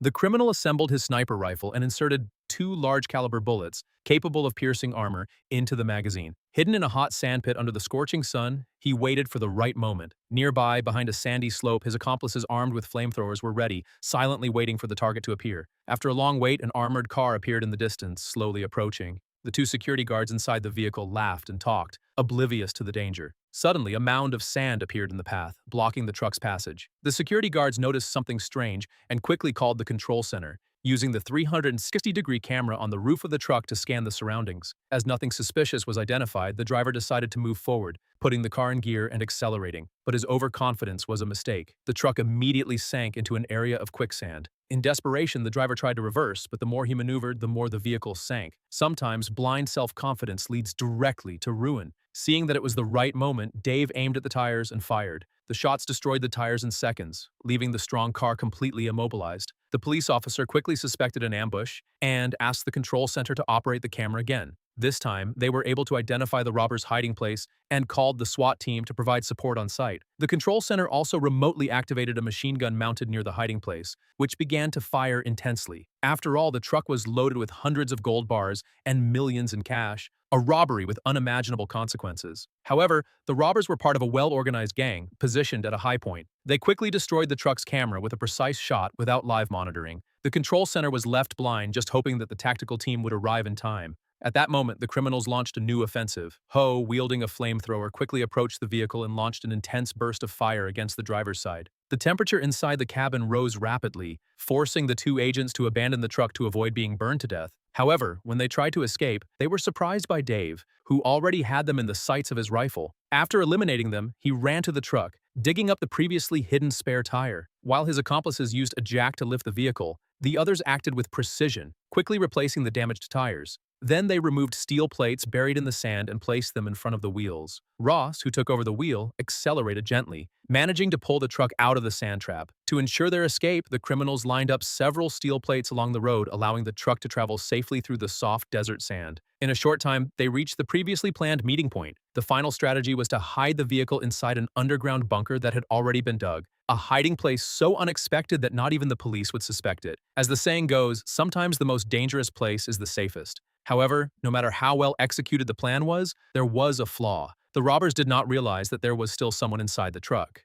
The criminal assembled his sniper rifle and inserted two large-caliber bullets, capable of piercing armor, into the magazine. Hidden in a hot sandpit under the scorching sun, he waited for the right moment. Nearby, behind a sandy slope, his accomplices armed with flamethrowers were ready, silently waiting for the target to appear. After a long wait, an armored car appeared in the distance, slowly approaching. The two security guards inside the vehicle laughed and talked, oblivious to the danger. Suddenly, a mound of sand appeared in the path, blocking the truck's passage. The security guards noticed something strange and quickly called the control center, using the 360-degree camera on the roof of the truck to scan the surroundings. As nothing suspicious was identified, the driver decided to move forward, putting the car in gear and accelerating. But his overconfidence was a mistake. The truck immediately sank into an area of quicksand. In desperation, the driver tried to reverse, but the more he maneuvered, the more the vehicle sank. Sometimes, blind self-confidence leads directly to ruin. Seeing that it was the right moment, Dave aimed at the tires and fired. The shots destroyed the tires in seconds, leaving the strong car completely immobilized. The police officer quickly suspected an ambush and asked the control center to operate the camera again. This time, they were able to identify the robber's hiding place and called the SWAT team to provide support on site. The control center also remotely activated a machine gun mounted near the hiding place, which began to fire intensely. After all, the truck was loaded with hundreds of gold bars and millions in cash, a robbery with unimaginable consequences. However, the robbers were part of a well-organized gang, positioned at a high point. They quickly destroyed the truck's camera with a precise shot without live monitoring. The control center was left blind, just hoping that the tactical team would arrive in time. At that moment, the criminals launched a new offensive. Ho, wielding a flamethrower, quickly approached the vehicle and launched an intense burst of fire against the driver's side. The temperature inside the cabin rose rapidly, forcing the two agents to abandon the truck to avoid being burned to death. However, when they tried to escape, they were surprised by Dave, who already had them in the sights of his rifle. After eliminating them, he ran to the truck, digging up the previously hidden spare tire. While his accomplices used a jack to lift the vehicle, the others acted with precision, quickly replacing the damaged tires. Then they removed steel plates buried in the sand and placed them in front of the wheels. Ross, who took over the wheel, accelerated gently, managing to pull the truck out of the sand trap. To ensure their escape, the criminals lined up several steel plates along the road, allowing the truck to travel safely through the soft desert sand. In a short time, they reached the previously planned meeting point. The final strategy was to hide the vehicle inside an underground bunker that had already been dug, a hiding place so unexpected that not even the police would suspect it. As the saying goes, sometimes the most dangerous place is the safest. However, no matter how well executed the plan was, there was a flaw. The robbers did not realize that there was still someone inside the truck.